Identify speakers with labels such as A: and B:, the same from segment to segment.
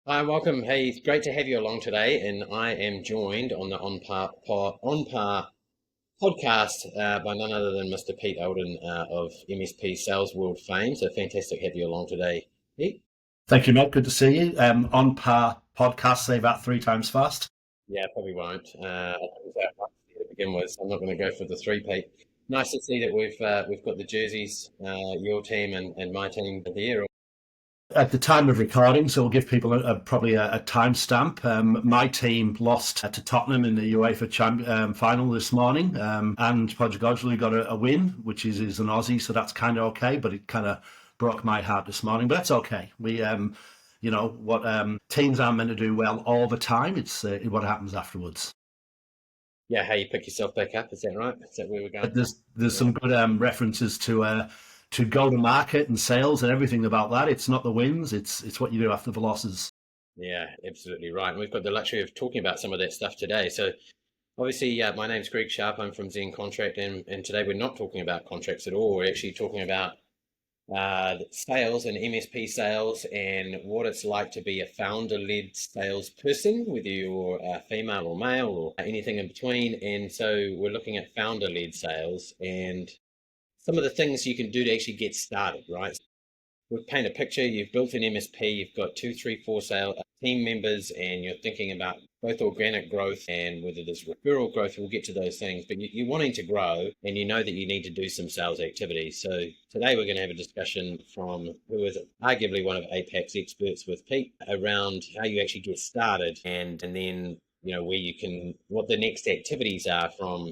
A: Hi, welcome. Hey, it's great to have you along today, and I am joined on the On Par podcast by none other than Mr. Pete Eldon of MSP Sales World fame. So fantastic to have you along today, Pete.
B: Thank you, Matt. Good to see you. On par podcast, say that three times fast.
A: Yeah, probably won't. I think it was that much to begin with, so I'm not going to go for the three, Pete. Nice to see that we've got the jerseys, your team and my team here.
B: At the time of recording, so we'll give people probably a timestamp. My team lost to Tottenham in the final this morning, and Podgorglu got a win, which is an Aussie, so that's kind of okay. But it kind of broke my heart this morning, but that's okay. Teams aren't meant to do well all the time. It's what happens afterwards.
A: Yeah, how you pick yourself back up? Is that right? Is that where we're going?
B: There's
A: Yeah.
B: some good references to go to market and sales and everything about that. It's not the wins; it's what you do after the losses.
A: Yeah, absolutely right. And we've got the luxury of talking about some of that stuff today. So, obviously, my name's Greg Sharp. I'm from ZenContract, and today we're not talking about contracts at all. We're actually talking about sales and MSP sales and what it's like to be a founder-led salesperson, whether you're female or male or anything in between. And so, we're looking at founder-led sales and some of the things you can do to actually get started, right? We'll paint a picture. You've built an MSP, you've got two, three, four sale team members, and you're thinking about both organic growth and whether there's referral growth. We'll get to those things, but you're wanting to grow and you know that you need to do some sales activities. So today we're going to have a discussion from who is arguably one of APAC's experts with Pete around how you actually get started and then where you can what the next activities are from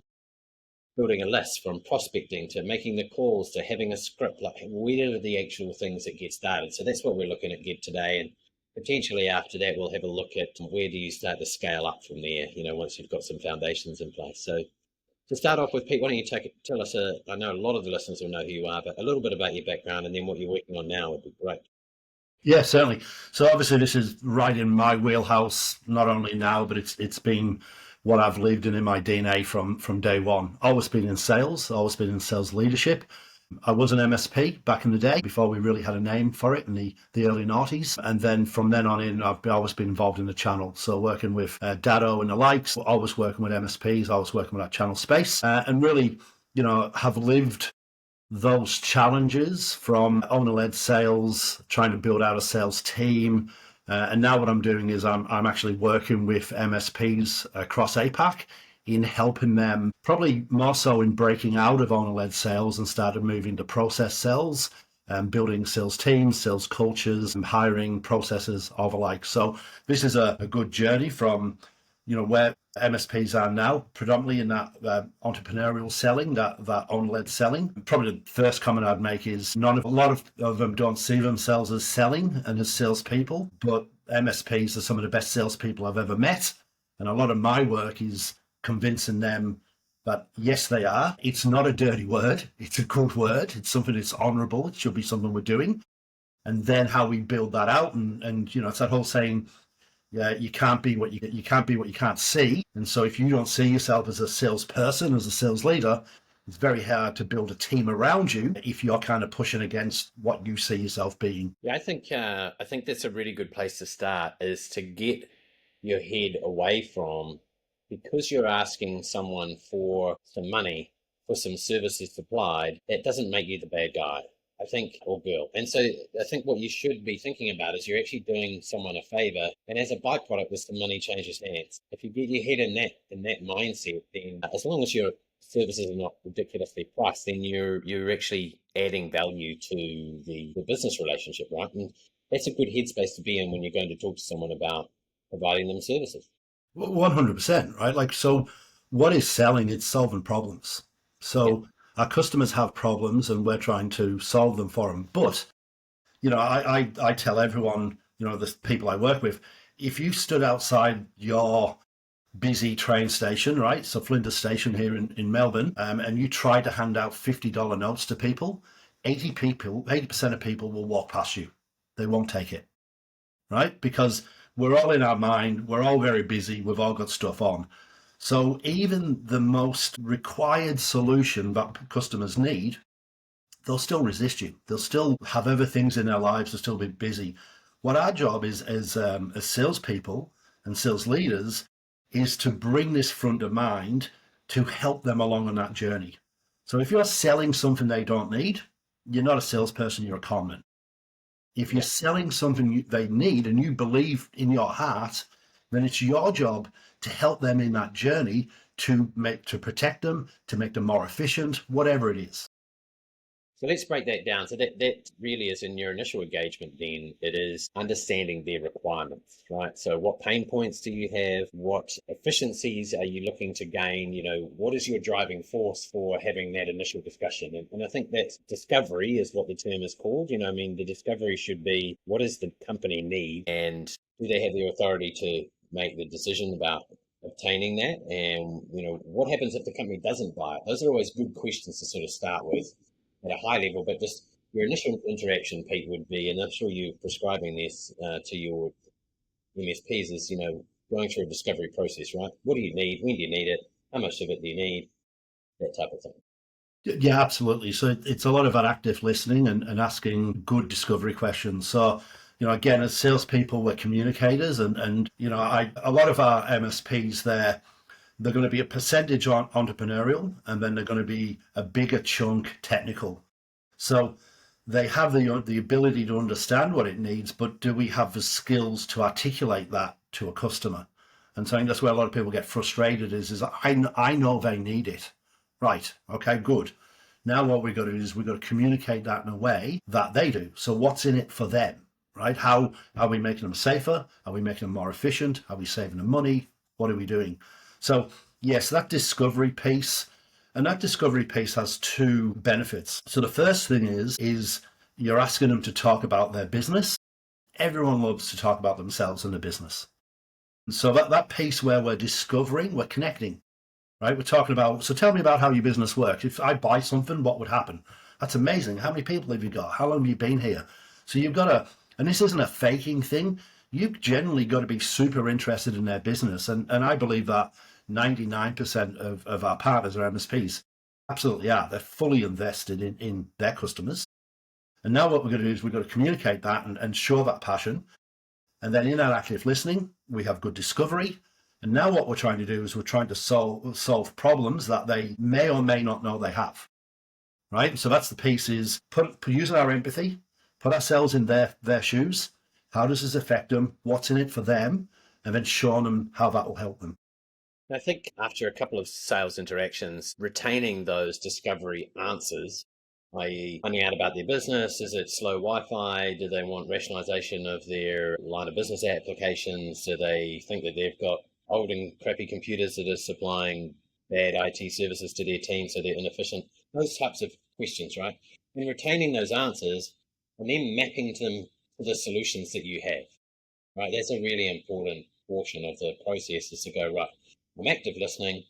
A: building a list, from prospecting to making the calls to having a script, like where are the actual things that get started. So that's what we're looking at get today, and potentially after that we'll have a look at where do you start to scale up from there, once you've got some foundations in place. So to start off with, Pete, why don't you tell us, I know a lot of the listeners will know who you are, but a little bit about your background and then what you're working on now would be great.
B: Yeah, certainly. So obviously this is right in my wheelhouse, not only now, but it's been what I've lived in my DNA from day one. Always been in sales, always been in sales leadership. I was an MSP back in the day before we really had a name for it in the early noughties. And then from then on in, I've always been involved in the channel. So working with Dado and the likes, always working with MSPs, always working with that channel space, and really, have lived those challenges from owner-led sales, trying to build out a sales team. And now what I'm doing is I'm actually working with MSPs across APAC in helping them, probably more so in breaking out of owner-led sales and started moving to process sales and building sales teams, sales cultures, and hiring processes, all the like. So this is a good journey from where MSPs are now, predominantly in that entrepreneurial selling, that owner-led selling. Probably the first comment I'd make is a lot of them don't see themselves as selling and as salespeople, but MSPs are some of the best salespeople I've ever met. And a lot of my work is convincing them that yes, they are. It's not a dirty word. It's a good word. It's something that's honorable. It should be something we're doing. And then how we build that out, and it's that whole saying, yeah, you can't be what you can't be what you can't see. And so if you don't see yourself as a salesperson, as a sales leader, it's very hard to build a team around you if you're kind of pushing against what you see yourself being.
A: Yeah, I think that's a really good place to start is to get your head away from because you're asking someone for some money for some services supplied, that doesn't make you the bad guy, I think, or girl. And so I think what you should be thinking about is you're actually doing someone a favor, and as a byproduct, this the money changes hands. If you get your head in that mindset, then as long as your services are not ridiculously priced, then you're actually adding value to the business relationship, right? And that's a good headspace to be in when you're going to talk to someone about providing them services.
B: 100%, right? Like, so what is selling? It's solving problems.
A: Yeah.
B: So our customers have problems and we're trying to solve them for them. But, I tell everyone, the people I work with, if you stood outside your busy train station, right? So Flinders Station here in Melbourne, and you try to hand out $50 notes to people, 80% of people will walk past you. They won't take it, right? Because we're all in our mind, we're all very busy, we've all got stuff on. So even the most required solution that customers need, they'll still resist you. They'll still have other things in their lives, they'll still be busy. What our job is as salespeople and sales leaders is to bring this front of mind to help them along on that journey. So if you're selling something they don't need, you're not a salesperson, you're a conman. If you're selling something they need and you believe in your heart, then it's your job to help them in that journey to protect them, to make them more efficient, whatever it is.
A: So let's break that down. So that really is in your initial engagement, then it is understanding their requirements, right? So what pain points do you have? What efficiencies are you looking to gain? What is your driving force for having that initial discussion? And I think that discovery is what the term is called. The discovery should be, what does the company need? And do they have the authority to make the decision about obtaining that? And, what happens if the company doesn't buy it? Those are always good questions to sort of start with at a high level, but just your initial interaction, Pete, would be, and I'm sure you're prescribing this to your MSPs, is, going through a discovery process, right? What do you need? When do you need it? How much of it do you need? That type of thing.
B: Yeah, absolutely. So it's a lot of that active listening and asking good discovery questions. So, again, as salespeople, we're communicators, and a lot of our MSPs they're going to be a percentage on entrepreneurial, and then they're going to be a bigger chunk technical. So they have the ability to understand what it needs, but do we have the skills to articulate that to a customer? And so I think that's where a lot of people get frustrated is I know they need it. Right. Okay, good. Now what we've got to do is we've got to communicate that in a way that they do. So what's in it for them, right? How are we making them safer? Are we making them more efficient? Are we saving them money? What are we doing? So yes, that discovery piece, and that discovery piece has two benefits. So the first thing is you're asking them to talk about their business. Everyone loves to talk about themselves and their business. So that piece where we're discovering, we're connecting, right? We're talking about, so tell me about how your business works. If I buy something, what would happen? That's amazing. How many people have you got? How long have you been here? So you've got to, and this isn't a faking thing. You've generally got to be super interested in their business. And I believe that 99% of our partners are MSPs. Absolutely are. They're fully invested in their customers. And now what we're going to do is we've got to communicate that and show that passion. And then in our active listening, we have good discovery. And now what we're trying to do is we're trying to solve problems that they may or may not know they have. Right? So that's the piece is using our empathy, put ourselves in their shoes. How does this affect them? What's in it for them? And then showing them how that will help them.
A: I think after a couple of sales interactions, retaining those discovery answers, i.e. finding out about their business, is it slow Wi-Fi? Do they want rationalization of their line of business applications? Do they think that they've got old and crappy computers that are supplying bad IT services to their team so they're inefficient? Those types of questions, right? And retaining those answers and then mapping them to the solutions that you have, right? That's a really important portion of the process, is to go, right, I'm active listening.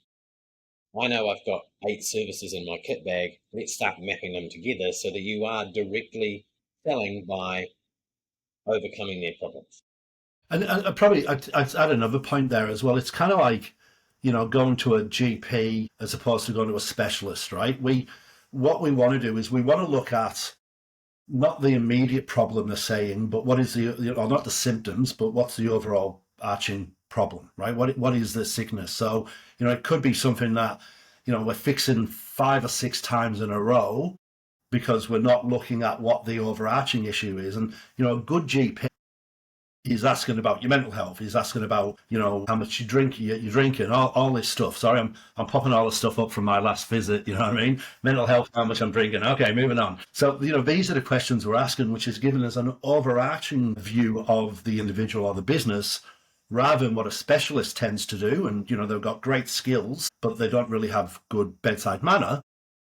A: I know I've got 8 services in my kit bag. Let's start mapping them together so that you are directly selling by overcoming their problems.
B: And I'd add another point there as well. It's kind of like, going to a GP as opposed to going to a specialist, right? What we want to do is we want to look at not the immediate problem they're saying, but what is or not the symptoms, but what's the overall arching problem, right? What is the sickness? So, it could be something that, we're fixing 5 or 6 times in a row because we're not looking at what the overarching issue is. And, a good GP is asking about your mental health. He's asking about, how much you're drinking, all this stuff. Sorry, I'm popping all the stuff up from my last visit, you know what I mean? Mental health, how much I'm drinking. Okay, moving on. So, these are the questions we're asking, which is giving us an overarching view of the individual or the business, rather than what a specialist tends to do. And, they've got great skills, but they don't really have good bedside manner.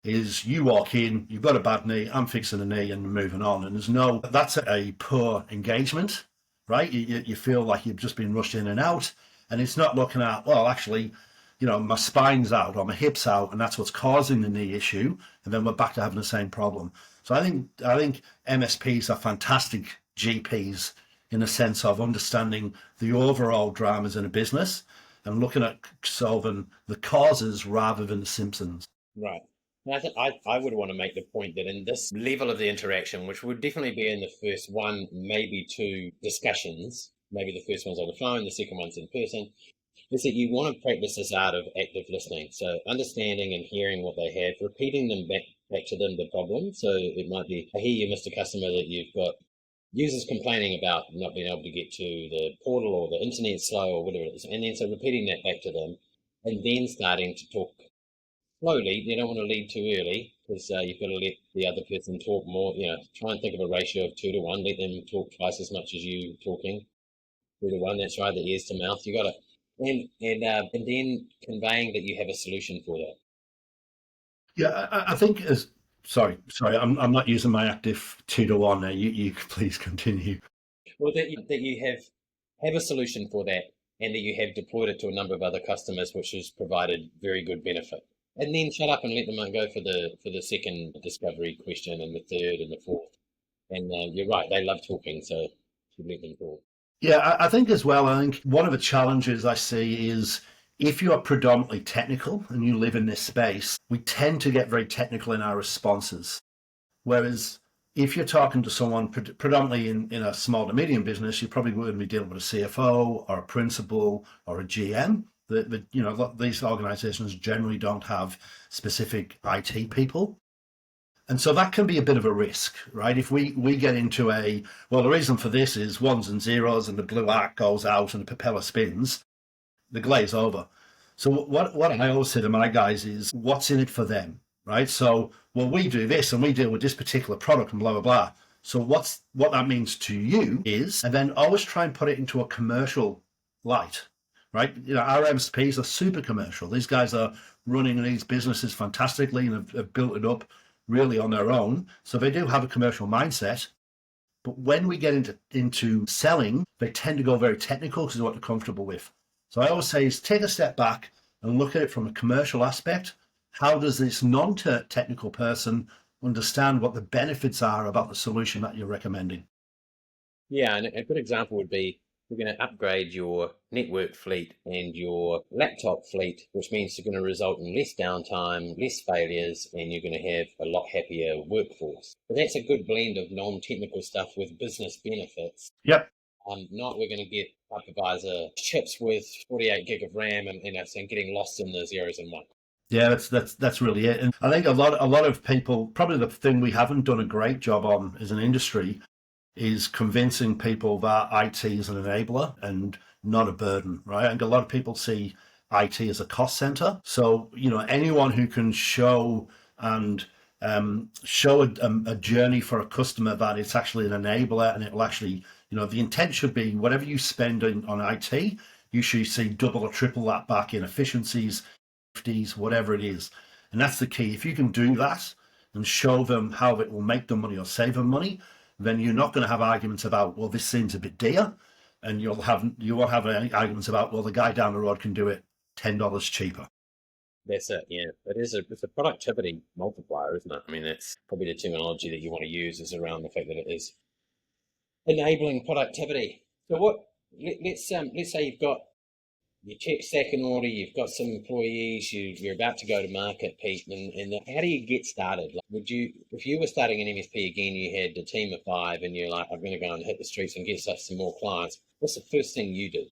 B: Is you walk in, you've got a bad knee, I'm fixing a knee and moving on. And that's a poor engagement, right? You feel like you've just been rushed in and out. And it's not looking at, well, actually, my spine's out or my hip's out, and that's what's causing the knee issue. And then we're back to having the same problem. So I think MSPs are fantastic GPs in the sense of understanding the overall dramas in a business and looking at solving the causes rather than the symptoms.
A: Right. And I would want to make the point that in this level of the interaction, which would definitely be in the first one, maybe two discussions, maybe the first one's on the phone, the second one's in person, is that you want to practice this art of active listening. So understanding and hearing what they have, repeating them back to them the problem. So it might be, I hear you, Mr. Customer, that you've got users complaining about not being able to get to the portal or the internet slow or whatever it is. And then so repeating that back to them and then starting to talk slowly. You don't want to lead too early because you've got to let the other person talk more. Try and think of a ratio of 2 to 1. Let them talk twice as much as you talking. 2 to 1. That's right. The ears to mouth. You got to, and then conveying that you have a solution for that.
B: Yeah, I think as sorry, I'm not using my active 2 to 1 there. You please continue.
A: Well, that you have a solution for that, and that you have deployed it to a number of other customers, which has provided very good benefit. And then shut up and let them go for the second discovery question and the third and the fourth. And you're right, they love talking, so should let them talk.
B: Yeah, I think as well, I think one of the challenges I see is if you are predominantly technical and you live in this space, we tend to get very technical in our responses. Whereas if you're talking to someone predominantly in a small to medium business, you probably wouldn't be dealing with a CFO or a principal or a GM. These organizations generally don't have specific IT people. And so that can be a bit of a risk, right? If we get into the reason for this is ones and zeros and the blue arc goes out and the propeller spins, the glaze over. So what I always say to my guys is, what's in it for them, right? So, well, we do this and we deal with this particular product and blah, blah, blah. So what that means to you is, and then always try and put it into a commercial light, right? Our MSPs are super commercial. These guys are running these businesses fantastically and have built it up really on their own. So they do have a commercial mindset. But when we get into selling, they tend to go very technical because of what they're comfortable with. So I always say is take a step back and look at it from a commercial aspect. How does this non-technical person understand what the benefits are about the solution that you're recommending?
A: Yeah, and a good example would be you're going to upgrade your network fleet and your laptop fleet, which means you're going to result in less downtime, less failures, and you're going to have a lot happier workforce. But that's a good blend of non-technical stuff with business benefits.
B: Yep.
A: Not we're going to get hypervisor chips with 48 gig of RAM and getting lost in the zeros and ones.
B: Yeah, that's really it. And I think a lot of people, probably the thing we haven't done a great job on as an industry is convincing people that IT is an enabler and not a burden, right? I think a lot of people see IT as a cost center. So, anyone who can show and show a journey for a customer that it's actually an enabler and it will actually, the intent should be whatever you spend on IT, you should see double or triple that back in efficiencies, whatever it is. And that's the key. If you can do that and show them how it will make them money or save them money, then you're not going to have arguments about, well, this seems a bit dear, and you won't have any arguments about, well, the guy down the road can do it $10 cheaper.
A: That's it. Yeah, it's a productivity multiplier, isn't it? I mean, that's probably the terminology that you want to use is around the fact that it is enabling productivity. So let's say you've got your tech stack in order, you've got some employees, you're about to go to market, Pete, and how do you get started? Like, if you were starting an MSP again, you had a team of 5 and you're like, I'm going to go and hit the streets and get us some more clients, what's the first thing you do?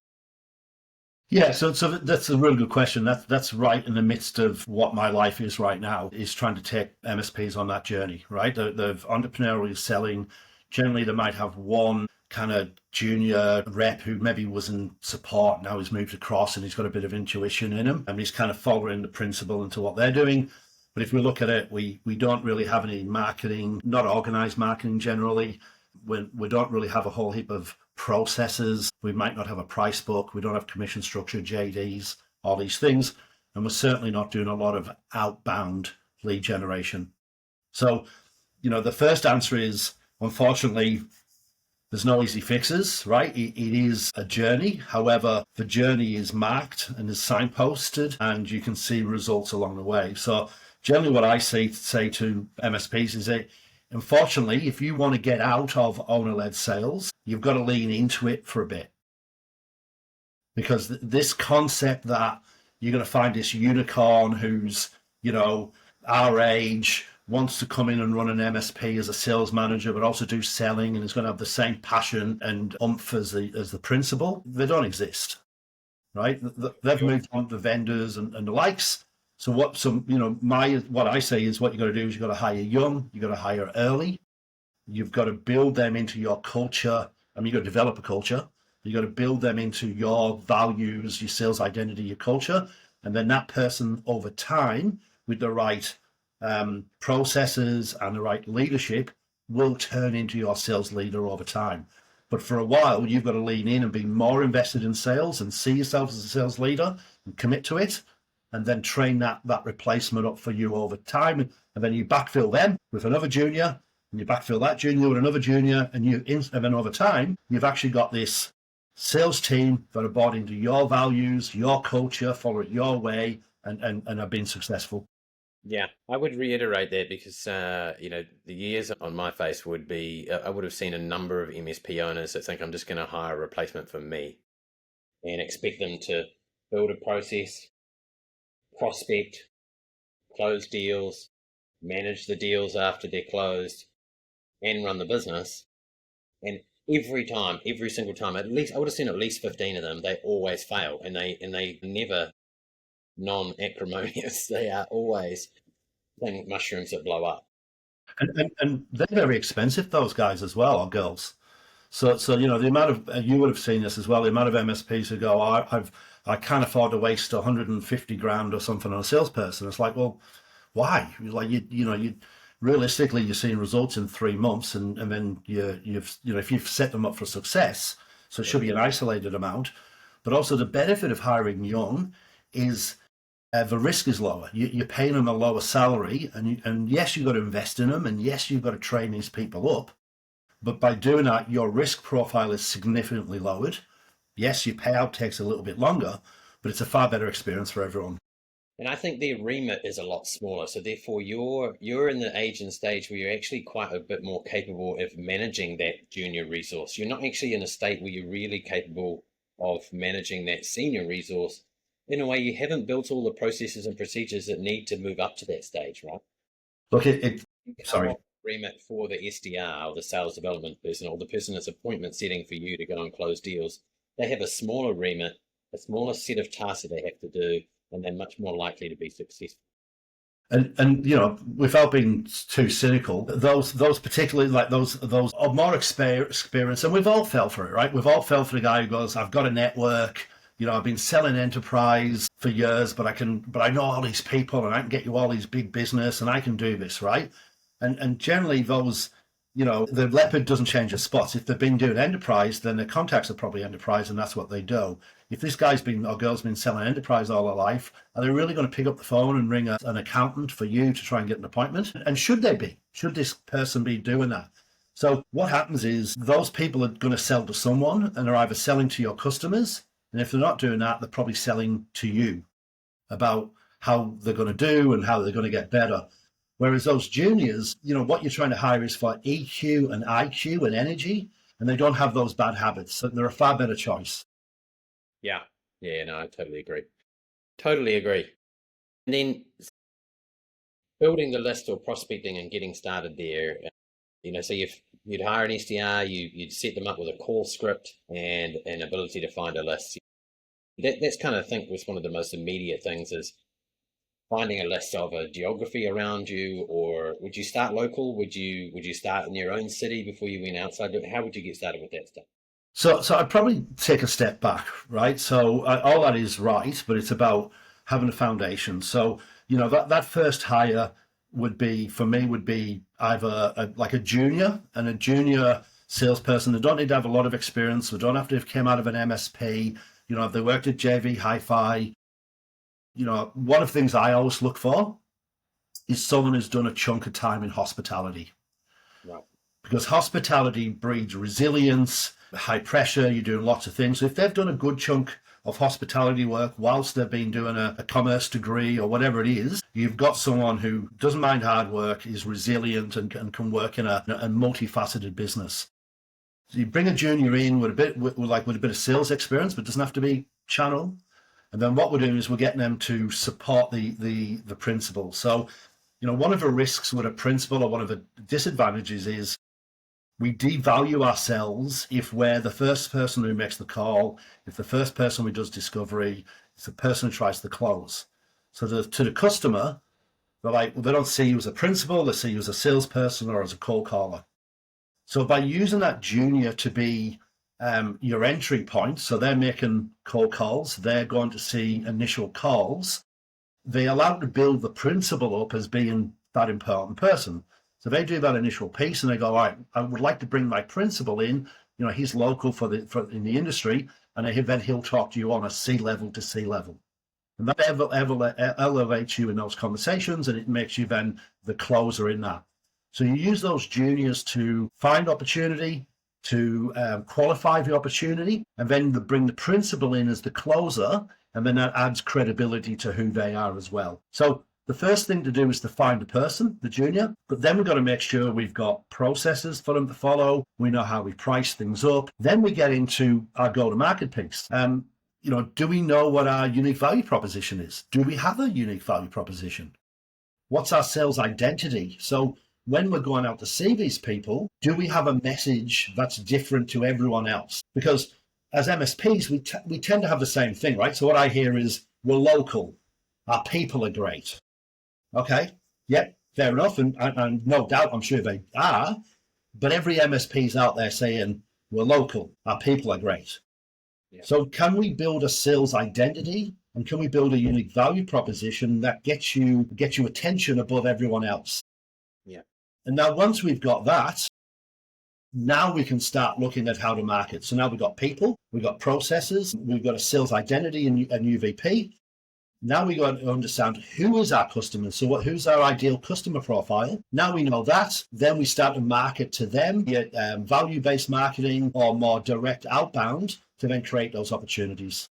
B: Yeah, so that's a really good question. That's right in the midst of what my life is right now, is trying to take MSPs on that journey, right? They're entrepreneurially selling. Generally, they might have one kind of junior rep who maybe was in support, now he's moved across and he's got a bit of intuition in him and he's kind of following the principle into what they're doing. But if we look at it, we don't really have any marketing, not organized marketing generally. We don't really have a whole heap of processes. We might not have a price book. We don't have commission structure, JDs, all these things. And we're certainly not doing a lot of outbound lead generation. So, the first answer is, unfortunately, there's no easy fixes, right? It is a journey. However, the journey is marked and is signposted and you can see results along the way. So generally what I say to MSPs is that, unfortunately, if you want to get out of owner-led sales, you've got to lean into it for a bit. Because this concept that you're going to find this unicorn who's, our age, wants to come in and run an MSP as a sales manager, but also do selling, and is going to have the same passion and oomph as the principal. They don't exist, right? They've moved on to vendors and the likes. So what I say is, what you got to do is, you got to hire young, you got to hire early, you've got to build them into your culture. I mean, you got to develop a culture. You got to build them into your values, your sales identity, your culture, and then that person over time, with the right processes and the right leadership, will turn into your sales leader over time. But for a while, you've got to lean in and be more invested in sales and see yourself as a sales leader and commit to it, and then train that replacement up for you over time. And then you backfill them with another junior, and you backfill that junior with another junior, and then over time, you've actually got this sales team that are bought into your values, your culture, follow it your way, and have been successful.
A: Yeah, I would reiterate that because, the years on my face would be, I would have seen a number of MSP owners that think, I'm just going to hire a replacement for me, and expect them to build a process, prospect, close deals, manage the deals after they're closed, and run the business. And every single time, at least I would have seen at least 15 of them, they always fail, and they never non-acrimonious. They are always playing mushrooms that blow up.
B: And they're very expensive, those guys as well, or girls. So the amount of, you would have seen this as well, the amount of MSPs who go, I can't afford to waste 150 grand or something on a salesperson. It's like, well, why? Like, you realistically, you're seeing results in 3 months, and then if you've set them up for success, so it should be an isolated amount. But also, the benefit of hiring young is the risk is lower. You're paying them a lower salary, and yes, you've got to invest in them, and yes, you've got to train these people up. But by doing that, your risk profile is significantly lowered. Yes, your payout takes a little bit longer, but it's a far better experience for everyone.
A: And I think their remit is a lot smaller. So therefore, you're in the age and stage where you're actually quite a bit more capable of managing that junior resource. You're not actually in a state where you're really capable of managing that senior resource. In a way, you haven't built all the processes and procedures that need to move up to that stage, right?
B: Look, sorry.
A: Remit for the SDR or the sales development person, or the person that's appointment setting for you to go and close deals. They have a smaller remit, a smaller set of tasks that they have to do, and they're much more likely to be successful.
B: And without being too cynical, those particularly, like those are more experienced, and we've all fell for it, right? We've all fell for the guy who goes, I've got a network, I've been selling enterprise for years, but I know all these people, and I can get you all these big business, and I can do this, right? And generally those, the leopard doesn't change its spots. If they've been doing enterprise, then their contacts are probably enterprise, and that's what they do. If this guy's or girl's been selling enterprise all their life, are they really going to pick up the phone and ring an accountant for you to try and get an appointment? And should they be? Should this person be doing that? So what happens is, those people are going to sell to someone, and they're either selling to your customers, and if they're not doing that, they're probably selling to you about how they're going to do and how they're going to get better. Whereas those juniors, what you're trying to hire is for EQ and IQ and energy, and they don't have those bad habits. So they're a far better choice.
A: Yeah. Yeah, no, I totally agree. Totally agree. And then building the list or prospecting and getting started there, so you'd hire an SDR, you'd set them up with a call script and an ability to find a list. That's kind of, I think, was one of the most immediate things, is finding a list of a geography around you. Or would you start local? Would you start in your own city before you went outside? How would you get started with that stuff?
B: So I'd probably take a step back, right? So all that is right, but it's about having a foundation. So, that first hire would be either like a junior salesperson. They don't need to have a lot of experience. They don't have to have come out of an MSP. If they worked at JV Hi-Fi. One of the things I always look for is someone who's done a chunk of time in hospitality.
A: Right.
B: Because hospitality breeds resilience, high pressure, you're doing lots of things. So if they've done a good chunk of hospitality work whilst they've been doing a commerce degree or whatever it is, you've got someone who doesn't mind hard work, is resilient, and can work in a multifaceted business. So you bring a junior in with a bit of sales experience, but doesn't have to be channel. And then what we're doing is we're getting them to support the principal. So, one of the risks with a principal, or one of the disadvantages, is we devalue ourselves if we're the first person who makes the call, if the first person who does discovery, it's the person who tries to close. So to the customer, they're like, well, they don't see you as a principal, they see you as a salesperson or as a cold caller. So by using that junior to be your entry point, so they're making cold calls, they're going to see initial calls, they allow to build the principal up as being that important person. So they do that initial piece and they go, all right, I would like to bring my principal in. He's local for in the industry, and then he'll talk to you on a C-level to C-level. And that elevates you in those conversations, and it makes you then the closer in that. So you use those juniors to find opportunity, to qualify the opportunity, and then bring the principal in as the closer, and then that adds credibility to who they are as well. So the first thing to do is to find the person, the junior, but then we've got to make sure we've got processes for them to follow. We know how we price things up. Then we get into our go-to-market piece. Do we know what our unique value proposition is? Do we have a unique value proposition? What's our sales identity? So when we're going out to see these people, do we have a message that's different to everyone else? Because as MSPs, we tend to have the same thing, right? So what I hear is, we're local, our people are great. Okay, yep, fair enough, and no doubt, I'm sure they are, but every MSP's out there saying, we're local, our people are great. Yeah. So can we build a sales identity, and can we build a unique value proposition that gets you attention above everyone else?
A: Yeah. And
B: now once we've got that, now we can start looking at how to market. So now we've got people, we've got processes, we've got a sales identity and UVP. Now we got to understand who is our customer. So who's our ideal customer profile? Now we know that, then we start to market to them, get value-based marketing or more direct outbound to then create those opportunities.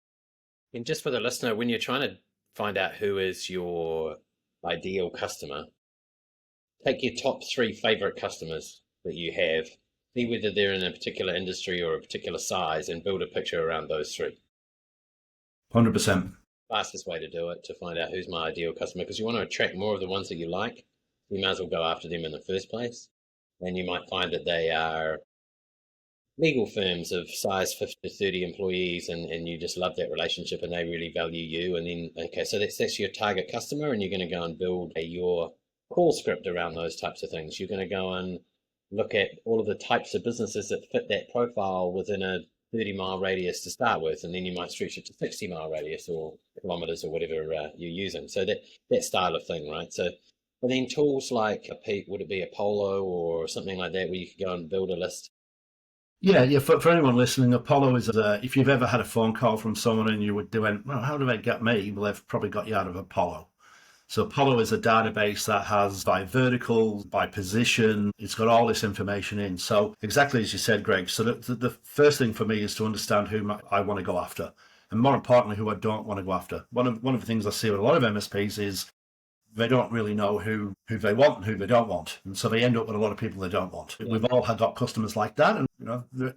A: And just for the listener, when you're trying to find out who is your ideal customer, take your top 3 favorite customers that you have, see whether they're in a particular industry or a particular size, and build a picture around those 3.
B: 100%.
A: Fastest way to do it, to find out who's my ideal customer, because you want to attract more of the ones that you like. You might as well go after them in the first place. And you might find that they are legal firms of size 50 to 30 employees, and you just love that relationship and they really value you. And then, okay, so that's your target customer, and you're going to go and build your call script around those types of things. You're going to go and look at all of the types of businesses that fit that profile within a 30-mile radius to start with, and then you might stretch it to 60-mile radius or kilometers or whatever you're using. So that style of thing, right? So, but then tools like would it be Apollo or something like that, where you could go and build a list?
B: Yeah. For anyone listening, Apollo is if you've ever had a phone call from someone and you went, well, how do they get me? Well, they've probably got you out of Apollo. So Apollo is a database that has by vertical, by position, it's got all this information in. So exactly as you said, Greg, so the first thing for me is to understand who I want to go after, and more importantly, who I don't want to go after. One of the things I see with a lot of MSPs is they don't really know who they want and who they don't want. And so they end up with a lot of people they don't want. Yeah. We've all got customers like that. And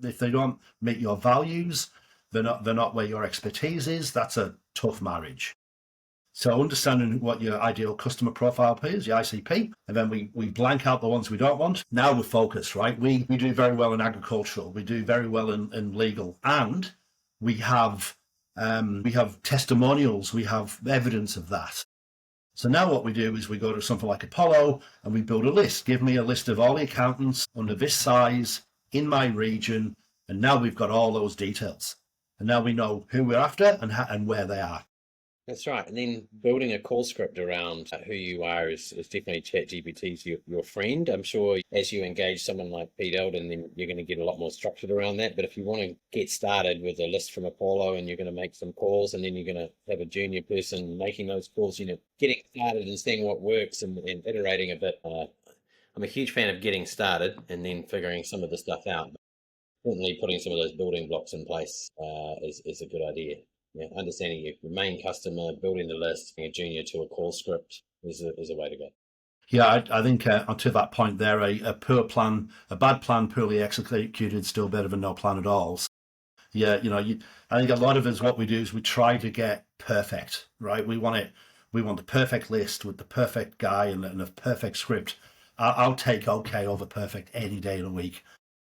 B: if they don't meet your values, they're not where your expertise is, that's a tough marriage. So understanding what your ideal customer profile is, your ICP, and then we blank out the ones we don't want. Now we're focused, right? We do very well in agricultural, we do very well in legal, and we have testimonials, we have evidence of that. So now what we do is we go to something like Apollo and we build a list. Give me a list of all the accountants under this size in my region, and now we've got all those details. And now we know who we're after and where they are.
A: That's right. And then building a call script around who you are is definitely ChatGPT's your friend. I'm sure as you engage someone like Pete Eldon, then you're going to get a lot more structured around that. But if you want to get started with a list from Apollo and you're going to make some calls, and then you're going to have a junior person making those calls, getting started and seeing what works and iterating a bit. I'm a huge fan of getting started and then figuring some of the stuff out. Certainly putting some of those building blocks in place is a good idea. Yeah, understanding your main customer, building the list, being a junior to a call script is a way to go.
B: Yeah, I think to that point there, a poor plan, a bad plan poorly executed is still better than no plan at all. So, yeah, I think a lot of us, what we do is we try to get perfect, right? We want we want the perfect list with the perfect guy and a perfect script, I'll take okay over perfect any day of the week.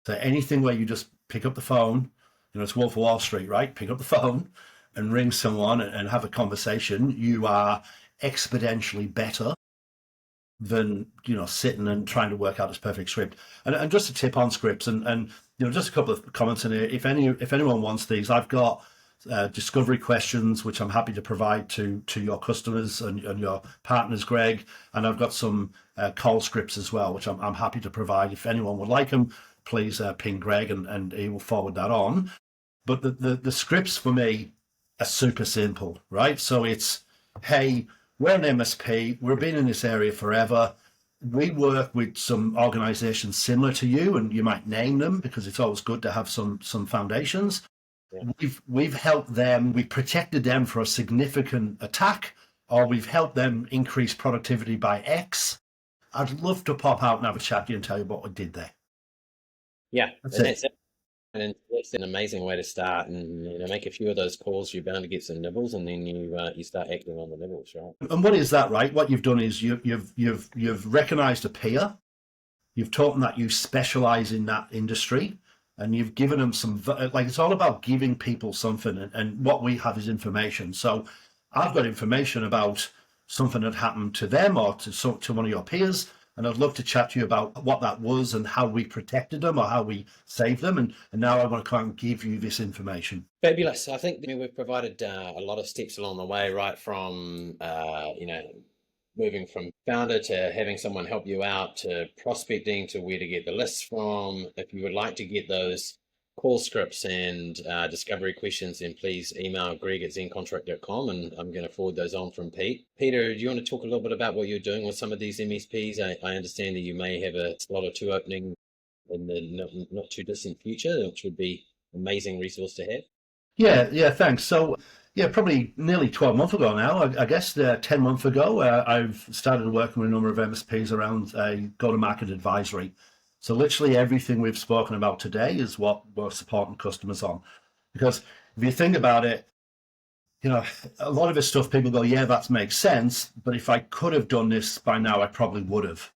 B: So anything where you just pick up the phone, it's Wolf of Wall Street, right? Pick up the phone and ring someone and have a conversation, you are exponentially better than sitting and trying to work out this perfect script. And just a tip on scripts, and just a couple of comments in here. If anyone wants these, I've got discovery questions which I'm happy to provide to your customers and your partners, Greg, and I've got some call scripts as well, which I'm happy to provide. If anyone would like them, please ping Greg and he will forward that on. But the scripts for me are super simple, right? So it's, hey, we're an MSP, we've been in this area forever. We work with some organizations similar to you, and you might name them because it's always good to have some foundations. Yeah. We've helped them, we protected them for a significant attack, or we've helped them increase productivity by X. I'd love to pop out and have a chat to you and tell you what we did there.
A: Yeah, that's it. And it's an amazing way to start, and make a few of those calls. You're bound to get some nibbles, and then you start acting on the nibbles, right?
B: And what is that, right? What you've done is you've recognised a peer, you've taught them that you specialise in that industry, and you've given them some, like, it's all about giving people something, and what we have is information. So I've got information about something that happened to them or to one of your peers, and I'd love to chat to you about what that was and how we protected them or how we saved them. And now I want to kind of give you this information.
A: Fabulous. I think we've provided a lot of steps along the way, right from, moving from founder to having someone help you out to prospecting to where to get the lists from. If you would like to get those call scripts and discovery questions, then please email greg@zencontract.com, and I'm going to forward those on from Pete. Peter, do you want to talk a little bit about what you're doing with some of these MSPs? I understand that you may have a slot or two opening in the not too distant future, which would be an amazing resource to have.
B: Yeah, thanks. So, probably nearly 12 months ago now, I guess 10 months ago, I've started working with a number of MSPs around go-to-market advisory. So literally everything we've spoken about today is what we're supporting customers on. Because if you think about it, a lot of this stuff, people go, yeah, that makes sense. But if I could have done this by now, I probably would have.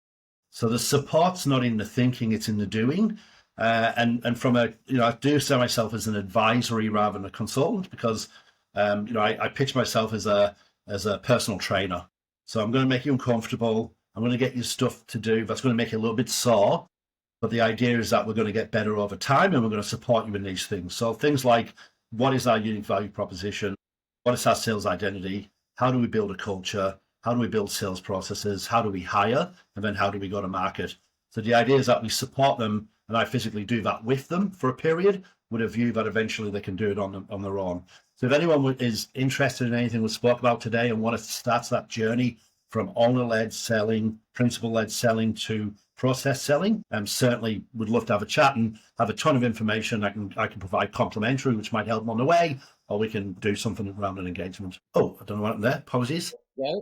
B: So the support's not in the thinking, it's in the doing. And from I do see myself as an advisory rather than a consultant because, I pitch myself as a personal trainer. So I'm going to make you uncomfortable. I'm going to get you stuff to do that's going to make you a little bit sore. But the idea is that we're going to get better over time and we're going to support you in these things. So things like, what is our unique value proposition? What is our sales identity? How do we build a culture? How do we build sales processes? How do we hire? And then how do we go to market? So the idea is that we support them, and I physically do that with them for a period with a view that eventually they can do it on their own. So if anyone is interested in anything we spoke about today and want to start that journey from owner-led selling, principal-led selling to process selling, certainly would love to have a chat and have a ton of information I can provide complimentary, which might help them on the way, or we can do something around an engagement. Oh, I don't know what happened there. Apologies.
A: Yeah,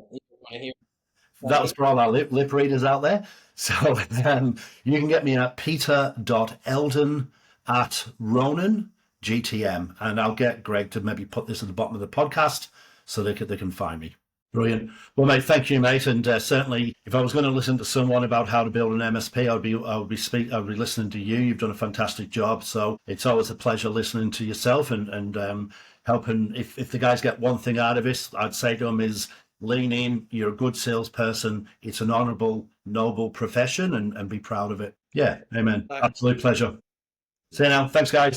B: that was for all our lip readers out there. So you can get me at peter.eldon@Ronan.GTM, and I'll get Greg to maybe put this at the bottom of the podcast so they can find me. Brilliant. Well, mate, thank you, mate. And certainly, if I was going to listen to someone about how to build an MSP, I'd be listening to you. You've done a fantastic job. So it's always a pleasure listening to yourself and helping. If the guys get one thing out of this, I'd say to them is lean in. You're a good salesperson. It's an honourable, noble profession, and be proud of it. Yeah, amen. Absolute pleasure. See you now. Thanks, guys.